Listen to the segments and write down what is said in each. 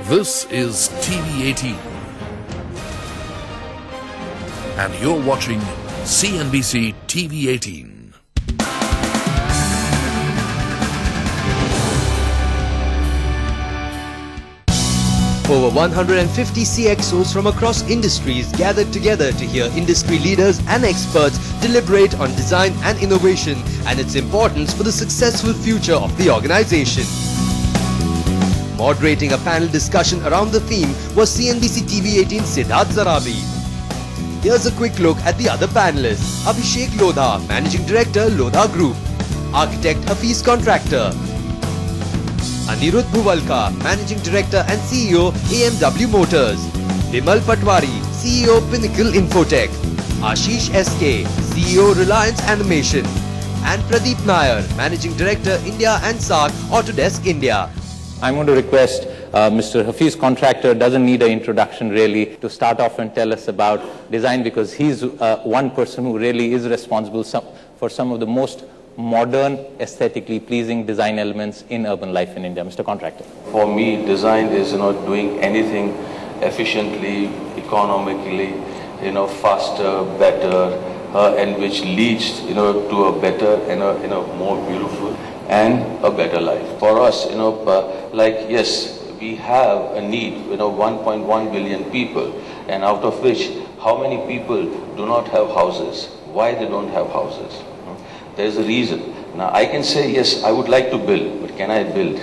This is TV18 and you're watching CNBC TV18. Over 150 CXOs from across industries gathered together to hear industry leaders and experts deliberate on design and innovation and its importance for the successful future of the organization. Moderating a panel discussion around the theme was CNBC TV18 Siddharth Zarabi. Here's a quick look at the other panelists. Abhishek Lodha, Managing Director, Lodha Group. Architect Hafiz Contractor. Anirudh Bhuwalka, Managing Director and CEO, AMW Motors. Bimal Patwari, CEO, Pinnacle Infotech. Ashish SK, CEO, Reliance Animation. And Pradeep Nair, Managing Director, India and SAARC, Autodesk India. I'm going to request Mr. Hafiz Contractor doesn't need an introduction really to start off and tell us about design, because he's one person who really is responsible for some of the most modern, aesthetically pleasing design elements in urban life in India. Mr. Contractor. For me, design is doing anything efficiently, economically, faster, better, and which leads to a better and a more beautiful and a better life. For us, yes, we have a need, 1.1 billion people, and out of which, how many people do not have houses? Why they don't have houses? There's a reason. Now, I can say, yes, I would like to build, but can I build?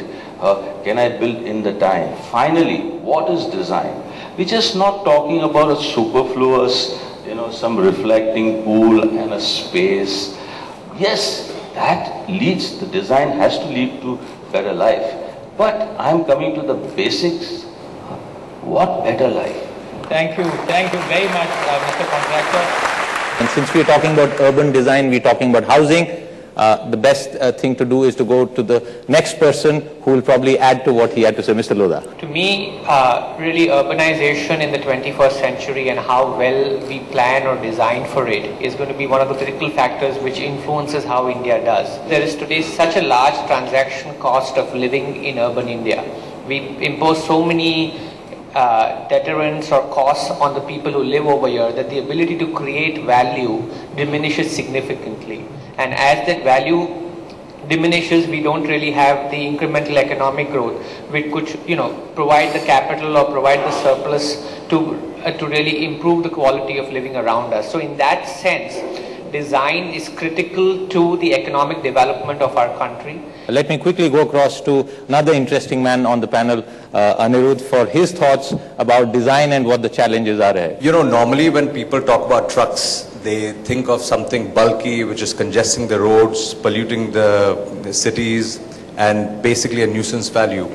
Can I build in the time? Finally, what is design? We're just not talking about a superfluous, some reflecting pool and a space. Yes, that leads, the design has to lead to better life. But I'm coming to the basics. What better life? Thank you very much, Mr. Contractor. And since we're talking about urban design, we're talking about housing, the best thing to do is to go to the next person who will probably add to what he had to say. Mr. Lodha. To me, really urbanization in the 21st century and how well we plan or design for it is going to be one of the critical factors which influences how India does. There is today such a large transaction cost of living in urban India. We impose so many deterrents or costs on the people who live over here that the ability to create value diminishes significantly. And as that value diminishes, we don't really have the incremental economic growth which could, provide the capital or provide the surplus to really improve the quality of living around us. So in that sense, design is critical to the economic development of our country. Let me quickly go across to another interesting man on the panel, Anirudh, for his thoughts about design and what the challenges are ahead. Normally when people talk about trucks, they think of something bulky, which is congesting the roads, polluting the cities, and basically a nuisance value.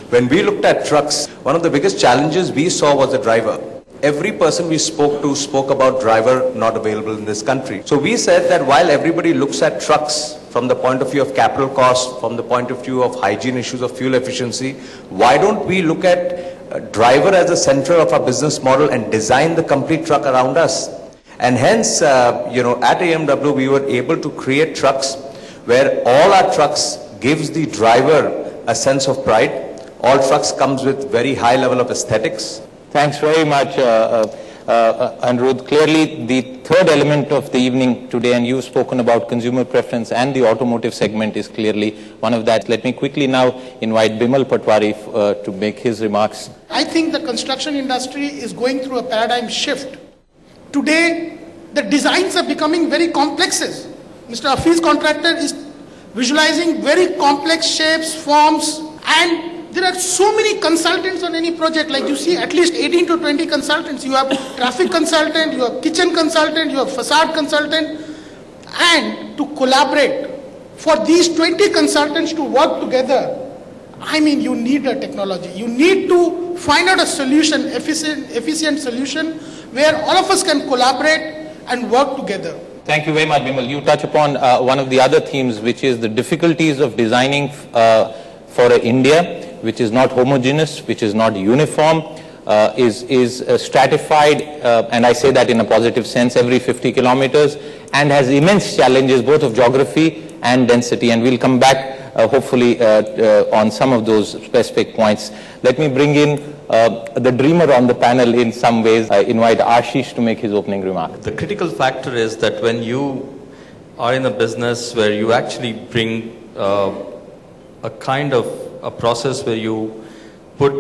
When we looked at trucks, one of the biggest challenges we saw was the driver. Every person we spoke to spoke about driver not available in this country. So we said that while everybody looks at trucks from the point of view of capital cost, from the point of view of hygiene issues of fuel efficiency, why don't we look at driver as the center of our business model and design the complete truck around us? And hence, at AMW, we were able to create trucks where all our trucks gives the driver a sense of pride. All trucks comes with very high level of aesthetics. Thanks very much, Anirudh. Clearly, the third element of the evening today, and you've spoken about consumer preference and the automotive segment is clearly one of that. Let me quickly now invite Bimal Patwari to make his remarks. I think the construction industry is going through a paradigm shift. Today, the designs are becoming very complexes. Mr. Hafiz Contractor is visualizing very complex shapes, forms, and there are so many consultants on any project. Like you see at least 18 to 20 consultants. You have traffic consultant, you have kitchen consultant, you have facade consultant. And to collaborate, for these 20 consultants to work together, you need a technology. You need to find out a solution, efficient solution, where all of us can collaborate and work together. Thank you very much, Bimal. You touch upon one of the other themes, which is the difficulties of designing for India, which is not homogeneous, which is not uniform, is stratified, and I say that in a positive sense, every 50 kilometers, and has immense challenges both of geography and density. And we'll come back hopefully on some of those specific points. Let me bring in the dreamer on the panel in some ways. I invite Ashish to make his opening remark. The critical factor is that when you are in a business where you actually bring a kind of a process where you put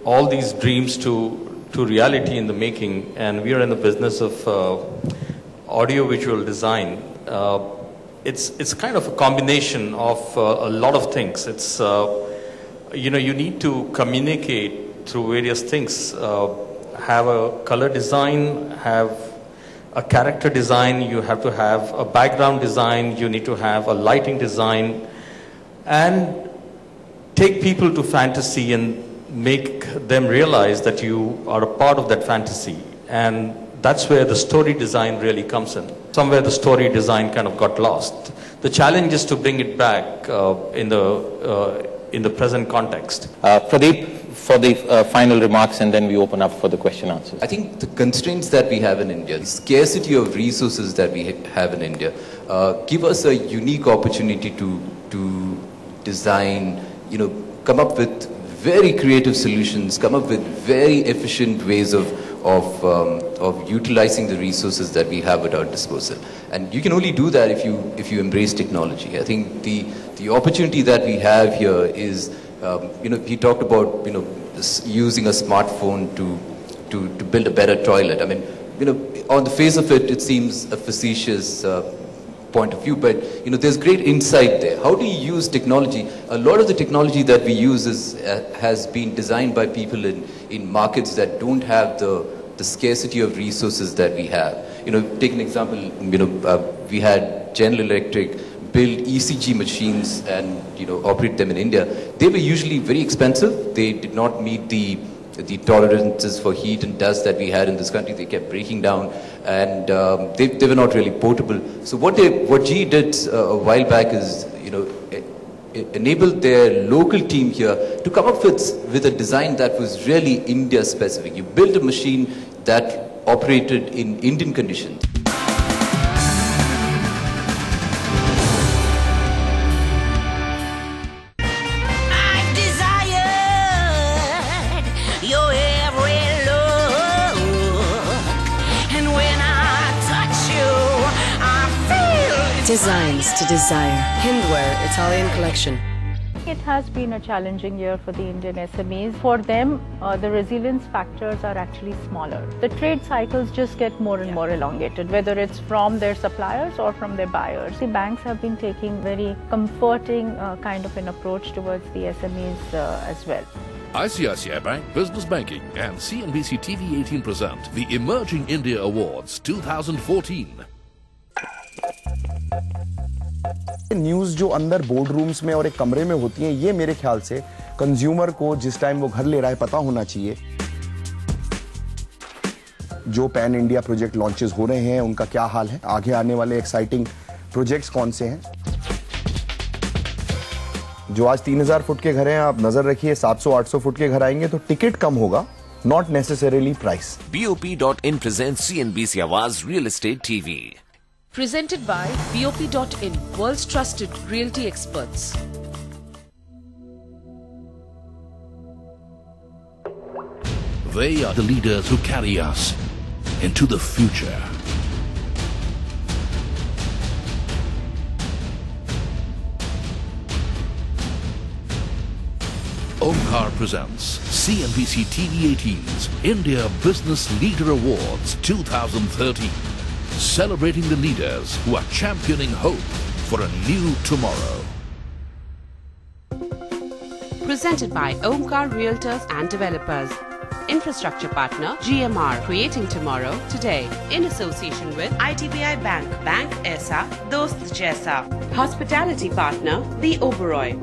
all these dreams to reality in the making, and we are in the business of audio-visual design, it's kind of a combination of a lot of things. It's, you need to communicate through various things, have a color design, have a character design, you have to have a background design, you need to have a lighting design, and take people to fantasy and make them realize that you are a part of that fantasy. And that's where the story design really comes in. Somewhere the story design kind of got lost. The challenge is to bring it back in the present context. Pradeep, for the final remarks, and then we open up for the question answers. I think the constraints that we have in India, the scarcity of resources that we have in India, give us a unique opportunity to design, come up with very creative solutions, come up with very efficient ways of utilizing the resources that we have at our disposal. And you can only do that if you embrace technology. I think the opportunity that we have here is, he talked about, using a smartphone to build a better toilet. I mean, on the face of it, it seems a facetious point of view, but there's great insight there. How do you use technology? A lot of the technology that we use has been designed by people in markets that don't have the scarcity of resources that we have. Take an example. We had General Electric build ECG machines and operate them in India. They were usually very expensive. They did not meet the tolerances for heat and dust that we had in this country. They kept breaking down, and they were not really portable. So what GE did a while back is, enabled their local team here to come up with a design that was really India specific. You built a machine that operated in Indian conditions. Designs to desire. Hindware Italian collection. It has been a challenging year for the Indian SMEs. For them, the resilience factors are actually smaller. The trade cycles just get more and more elongated, whether it's from their suppliers or from their buyers. The banks have been taking very comforting kind of an approach towards the SMEs as well. ICICI Bank Business Banking and CNBC TV 18 present the Emerging India Awards 2014. News जो अंदर board rooms में और एक कमरे में होती हैं, ये मेरे ख्याल से कंज्यूमर को जिस टाइम वो घर ले रहा है पता होना चाहिए। जो पैन इंडिया प्रोजेक्ट लॉन्चेस हो रहे हैं उनका क्या हाल है, आगे आने वाले एक्साइटिंग प्रोजेक्ट्स कौन से हैं। जो आज 3000 फुट के घर हैं, आप नजर रखिए 700-800 फुट के घर आएंगे तो टिकट कम होगा, not necessarily price. BOP.in presents CNBC Awards Real Estate TV. Presented by BOP.in, world's trusted realty experts. They are the leaders who carry us into the future. Omkar presents CNBC TV 18's India Business Leader Awards 2013. Celebrating the leaders who are championing hope for a new tomorrow. Presented by Omkar Realtors and Developers. Infrastructure partner GMR, creating tomorrow today. In association with ITBI Bank, Bank Aisa, Dost Jaisa. Hospitality partner The Oberoi.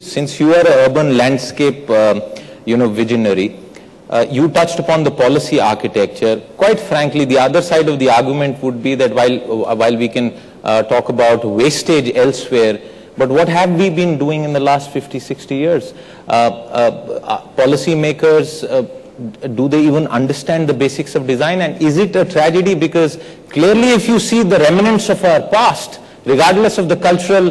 Since you are an urban landscape visionary, you touched upon the policy architecture. Quite frankly, the other side of the argument would be that while we can talk about wastage elsewhere, but what have we been doing in the last 50, 60 years? Policy makers do they even understand the basics of design? And is it a tragedy? Because clearly if you see the remnants of our past, regardless of the cultural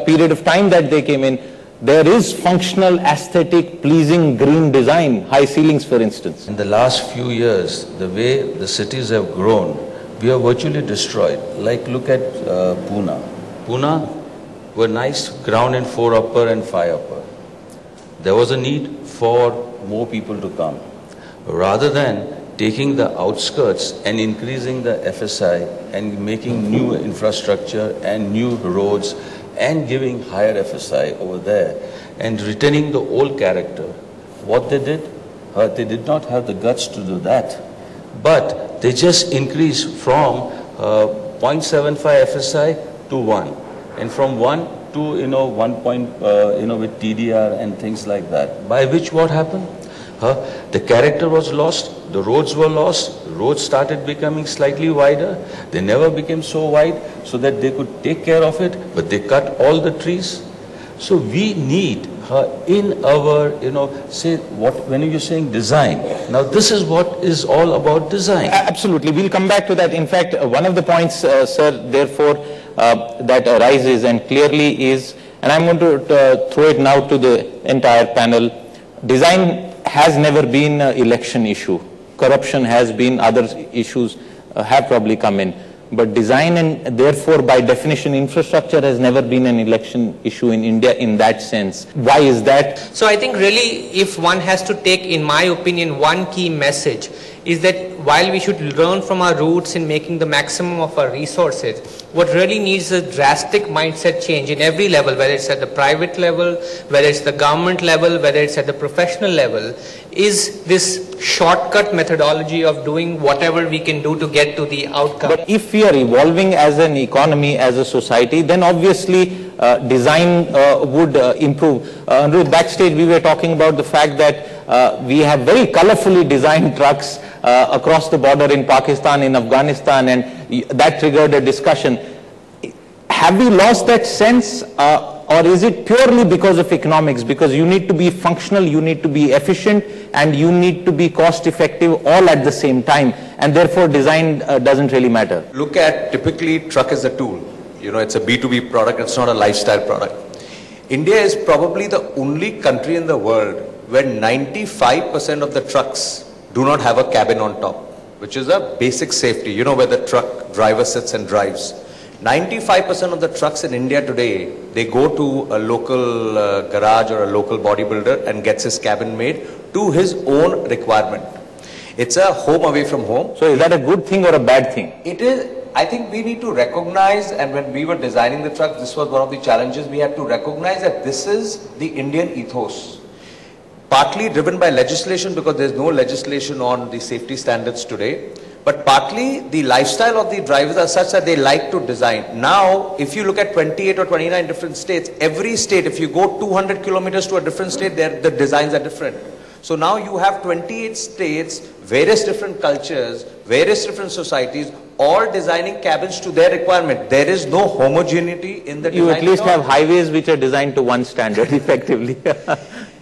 period of time that they came in, there is functional, aesthetic, pleasing green design, high ceilings for instance. In the last few years, the way the cities have grown, we are virtually destroyed. Like look at Pune. Pune were nice ground and 4 upper and 5 upper. There was a need for more people to come. Rather than taking the outskirts and increasing the FSI and making new infrastructure and new roads and giving higher FSI over there and retaining the old character, what they did not have the guts to do that. But they just increased from 0.75 FSI to 1. And from 1 to 1 point, with TDR and things like that. By which what happened? The character was lost, the roads were lost, roads started becoming slightly wider. They never became so wide so that they could take care of it, but they cut all the trees. So we need in our, when you're saying design, now this is what is all about design. Absolutely, we'll come back to that. In fact, one of the points, sir, therefore, that arises and clearly is, and I'm going to throw it now to the entire panel, design has never been an election issue. Corruption has been, other issues have probably come in. But design and therefore by definition infrastructure has never been an election issue in India in that sense. Why is that? So I think really if one has to take, in my opinion, one key message is that while we should learn from our roots in making the maximum of our resources, what really needs a drastic mindset change in every level, whether it's at the private level, whether it's the government level, whether it's at the professional level, is this shortcut methodology of doing whatever we can do to get to the outcome. But if we are evolving as an economy, as a society, then obviously design would improve. Anirudh, backstage we were talking about the fact that we have very colorfully designed trucks across the border in Pakistan, in Afghanistan, and that triggered a discussion. Have we lost that sense, or is it purely because of economics? Because you need to be functional, you need to be efficient, and you need to be cost effective all at the same time, and therefore design doesn't really matter. Look at, typically truck is a tool. It's a B2B product, it's not a lifestyle product. India is probably the only country in the world where 95% of the trucks do not have a cabin on top, which is a basic safety, where the truck driver sits and drives. 95% of the trucks in India today, they go to a local garage or a local bodybuilder and gets his cabin made to his own requirement. It's a home away from home. So is that a good thing or a bad thing? It is. I think we need to recognize, and when we were designing the truck, this was one of the challenges. We had to recognize that this is the Indian ethos. Partly driven by legislation, because there's no legislation on the safety standards today, but partly the lifestyle of the drivers are such that they like to design. Now, if you look at 28 or 29 different states, every state, if you go 200 kilometers to a different state, the designs are different. So now you have 28 states, various different cultures, various different societies, all designing cabins to their requirement. There is no homogeneity in the design. You at least have highways which are designed to one standard effectively.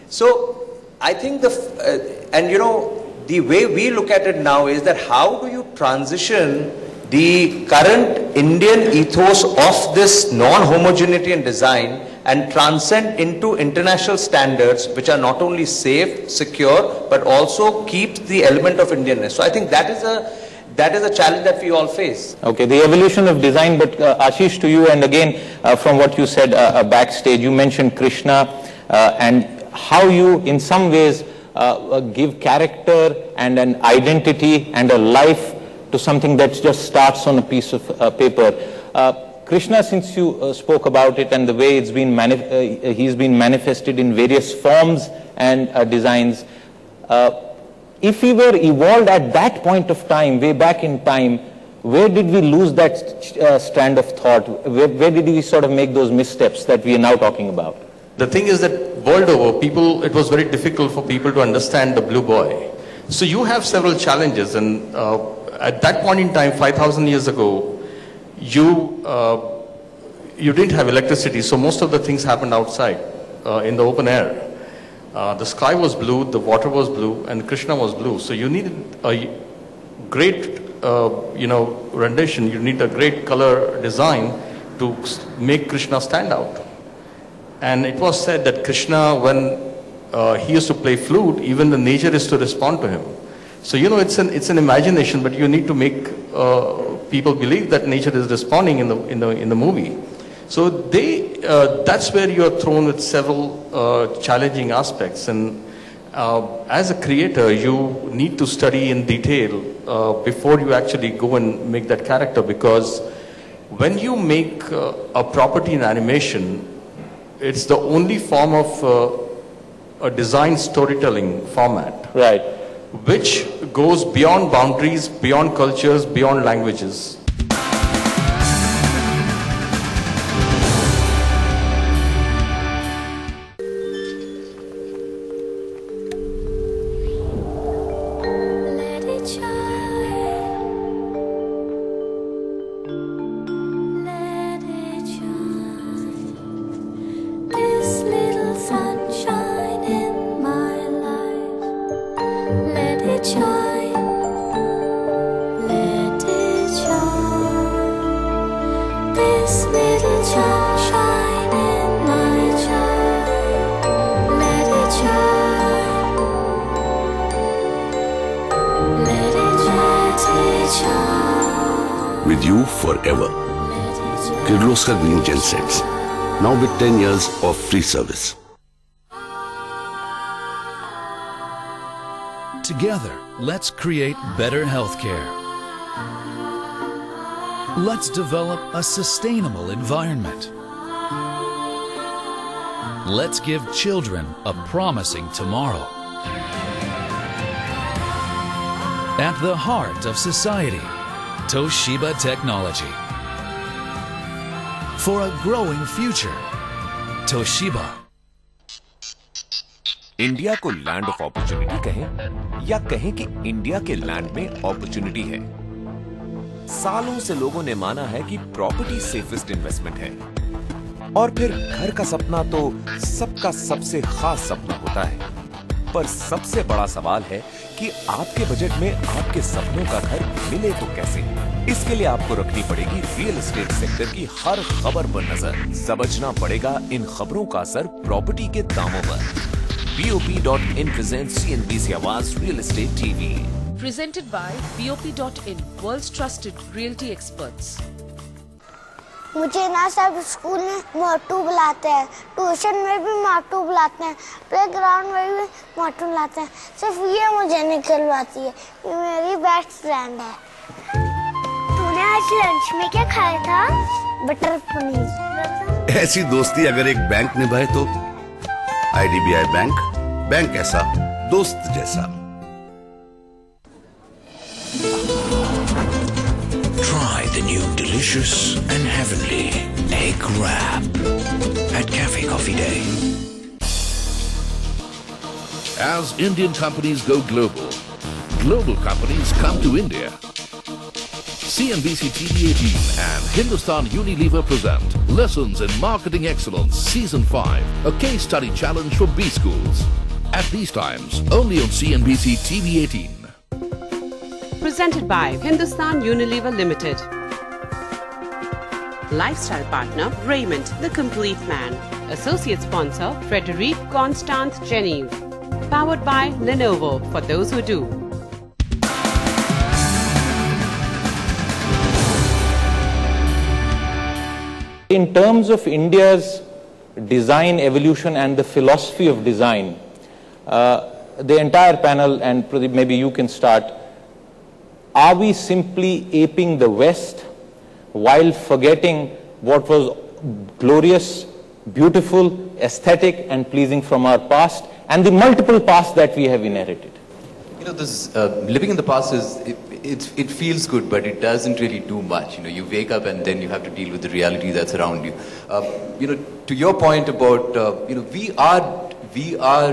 So I think the way we look at it now is that how do you transition the current Indian ethos of this non-homogeneity in design and transcend into international standards which are not only safe, secure, but also keeps the element of Indianness. So I think that is a challenge that we all face. Okay, the evolution of design, but Ashish, to you, and again from what you said backstage, you mentioned Krishna and how you in some ways give character and an identity and a life to something that just starts on a piece of paper. Krishna, since you spoke about it and the way it's been he's been manifested in various forms and designs, if we were evolved at that point of time, way back in time, where did we lose that strand of thought? Where did we sort of make those missteps that we are now talking about? The thing is that world over, it was very difficult for people to understand the blue boy. So you have several challenges, and at that point in time, 5,000 years ago, you didn't have electricity, so most of the things happened outside in the open air. The sky was blue, the water was blue, and Krishna was blue. So you needed a great, rendition. You need a great color design to make Krishna stand out. And it was said that Krishna, when he used to play flute, even the nature is to respond to him. So it's an imagination, but you need to make people believe that nature is responding in the movie. So that's where you are thrown with several challenging aspects. And as a creator, you need to study in detail before you actually go and make that character, because when you make a property in animation, it's the only form of a design storytelling format, right, which goes beyond boundaries, beyond cultures, beyond languages. With you forever. Kirloskar Green Gen Sets. Now with 10 years of free service. Together, let's create better healthcare. Let's develop a sustainable environment. Let's give children a promising tomorrow. At the heart of society, Toshiba Technology. For a growing future, Toshiba. India को land of opportunity कहें या कहें कि India के land में opportunity है। सालों से लोगों ने माना है कि प्रॉपर्टी सेफेस्ट इन्वेस्टमेंट है, और फिर घर का सपना तो सबका सबसे खास सपना होता है। पर सबसे बड़ा सवाल है कि आपके बजट में आपके सपनों का घर मिले तो कैसे। इसके लिए आपको रखनी पड़ेगी रियल एस्टेट सेक्टर की हर खबर पर नजर। समझना पड़ेगा इन खबरों का असर प्रॉपर्टी के दामों पर। BOP.in presents CNBC Awaaz Real Estate TV. Presented by BOP.in, world's trusted realty experts. मुझे ना सब स्कूल में मोटू बुलाते हैं, ट्यूशन में भी मोटू बुलाते हैं, प्लेग्राउंड में भी मोटू बुलाते हैं। सिर्फ ये मुझे नहीं खिलवाती है, ये मेरी बेस्ट फ्रेंड है। तूने आज लंच में क्या खाया था? बटर पनीर। ऐसी दोस्ती अगर एक बैंक निभाए तो IDBI बैंक, बैंक ऐसा दोस्त जैसा। Try the new delicious and heavenly egg wrap at Cafe Coffee Day. As Indian companies go global, global companies come to India. CNBC TV 18 and Hindustan Unilever present Lessons in Marketing Excellence Season 5, a case study challenge for B schools. At these times, only on CNBC TV 18. Presented by Hindustan Unilever Limited. Lifestyle partner Raymond, the complete man. Associate sponsor Frederic Constance Genevieve. Powered by Lenovo, for those who do. In terms of India's design evolution and the philosophy of design, the entire panel, and Pradeep, maybe you can start. Are we simply aping the West while forgetting what was glorious, beautiful, aesthetic and pleasing from our past and the multiple pasts that we have inherited? You know, this living in the past it feels good, but it doesn't really do much. You know, you wake up and then you have to deal with the reality that's around you. You know, to your point about, we are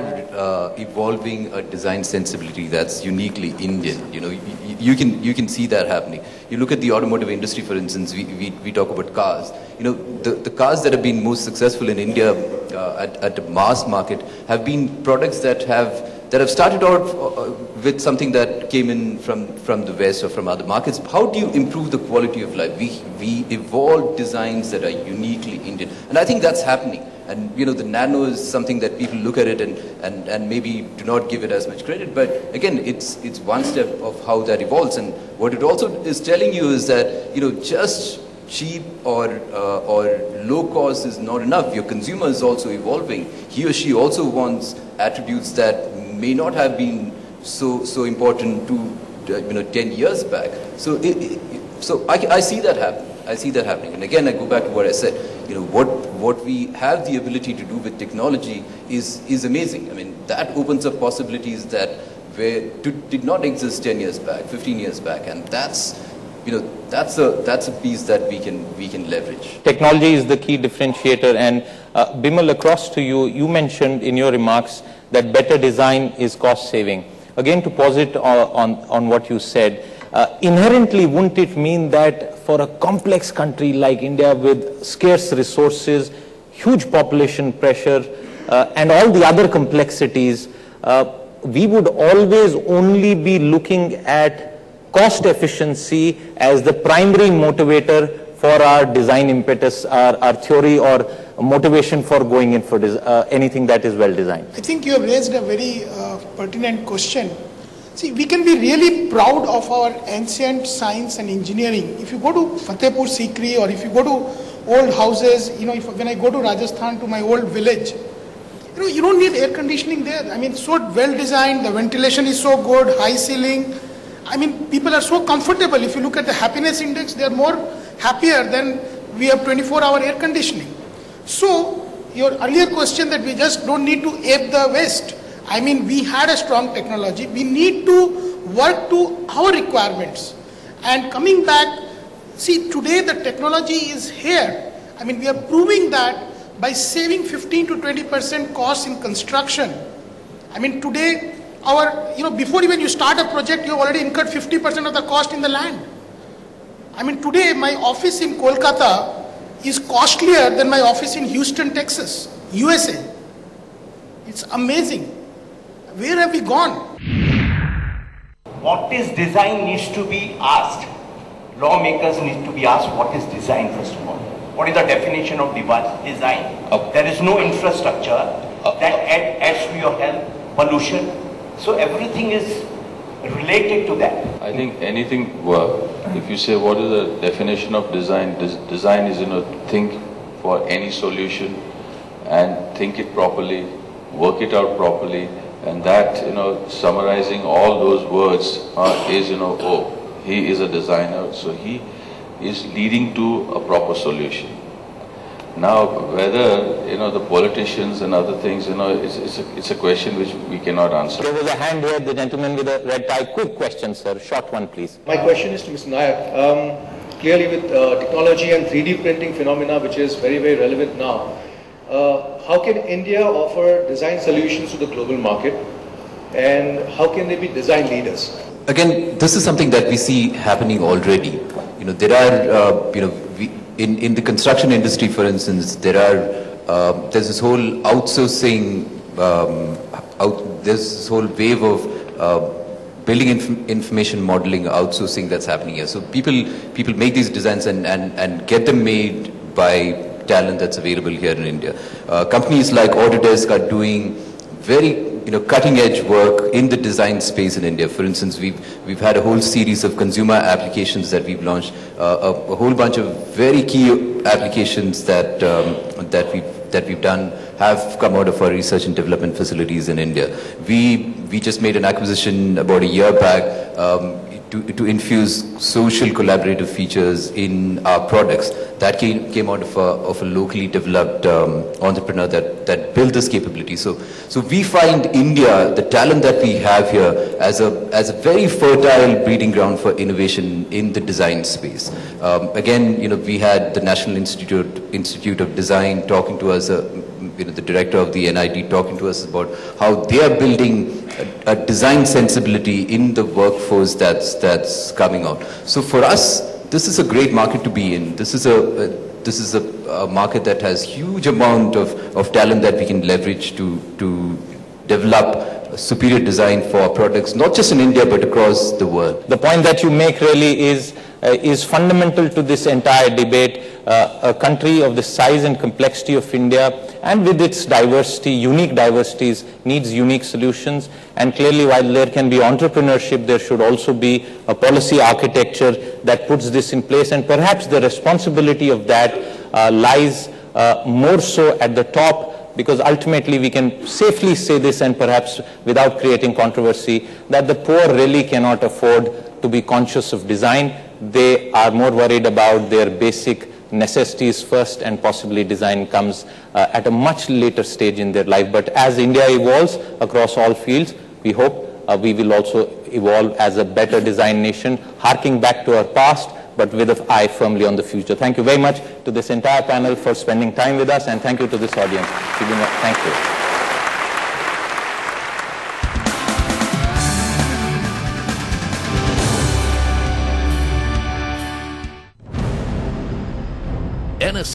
evolving a design sensibility that's uniquely Indian. You know, you can see that happening. You look at the automotive industry, for instance. We talk about cars. You know, the cars that have been most successful in India at the mass market have been products that have started out with something that came in from the West or from other markets. How do you improve the quality of life? We evolve designs that are uniquely Indian, and I think that's happening. And you know, the Nano is something that people look at it and maybe do not give it as much credit. But again, it's one step of how that evolves. And what it also is telling you is that, you know, just cheap or low cost is not enough. Your consumer is also evolving. He or she also wants attributes that may not have been so important to 10 years back. So I see that happen. I see that happening. And again, I go back to what I said. You know, what we have the ability to do with technology is amazing. I mean, that opens up possibilities that did not exist 10 years back, 15 years back, and that's a piece that we can leverage. Technology is the key differentiator, and Bimal, across to you, you mentioned in your remarks that better design is cost saving. Again, to posit on what you said, inherently wouldn't it mean that for a complex country like India with scarce resources, huge population pressure, and all the other complexities, we would always only be looking at cost efficiency as the primary motivator for our design impetus, our theory or motivation for going in for anything that is well designed? I think you have raised a very pertinent question. See, we can be really proud of our ancient science and engineering. If you go to Fatehpur Sikri, or if you go to old houses, you know, when I go to Rajasthan, to my old village, you know, you don't need air conditioning there. I mean, it's so well designed, the ventilation is so good, high ceiling. I mean, people are so comfortable. If you look at the happiness index, they are more happier than we have 24-hour air conditioning. So, your earlier question that we just don't need to ape the West. I mean, we had a strong technology. We need to work to our requirements. And coming back, see, today the technology is here. I mean, we are proving that by saving 15 to 20% costs in construction. I mean, today, before even you start a project, you have already incurred 50% of the cost in the land. I mean, today, my office in Kolkata is costlier than my office in Houston, Texas, USA. It's amazing. Where have we gone? What is design needs to be asked. Lawmakers need to be asked what is design first of all. What is the definition of design? There is no infrastructure that adds to your health, pollution. So everything is related to that. I think anything, if you say what is the definition of design, design is, think for any solution and think it properly, work it out properly. And that, summarizing all those words is, he is a designer, so he is leading to a proper solution. Now, whether, the politicians and other things, it's a question which we cannot answer. There was a hand here, the gentleman with a red tie. Quick question, sir. Short one, please. My question is to Mr. Nayak. Clearly with technology and 3D printing phenomena, which is very, very relevant now, how can India offer design solutions to the global market, and how can they be design leaders? Again, this is something that we see happening already. There are, in the construction industry, for instance, there's this whole outsourcing, there's this whole wave of building information modeling, outsourcing that's happening here. So people make these designs and get them made by talent that's available here in India. Companies like Autodesk are doing very cutting edge work in the design space in India. For instance, we've had a whole series of consumer applications that we've launched, a whole bunch of very key applications that we've done have come out of our research and development facilities in India. We just made an acquisition about a year back to infuse social collaborative features in our products that came out of a locally developed entrepreneur that built this capability. So we find India, the talent that we have here, as a very fertile breeding ground for innovation in the design space. Again, we had the National Institute of Design talking to us, the director of the NIT talking to us about how they are building a design sensibility in the workforce that's coming out. So for us, this is a great market to be in. This is a market that has huge amount of talent that we can leverage to develop superior design for our products, not just in India but across the world. The point that you make really is fundamental to this entire debate. A country of the size and complexity of India, and with its diversity, unique diversities, needs unique solutions. And clearly, while there can be entrepreneurship, there should also be a policy architecture that puts this in place. And perhaps the responsibility of that lies more so at the top, because ultimately we can safely say this, and perhaps without creating controversy, that the poor really cannot afford to be conscious of design. They are more worried about their basic necessities first, and possibly design comes at a much later stage in their life. But as India evolves across all fields, we hope we will also evolve as a better design nation, harking back to our past, but with an eye firmly on the future. Thank you very much to this entire panel for spending time with us, and thank you to this audience. Thank you.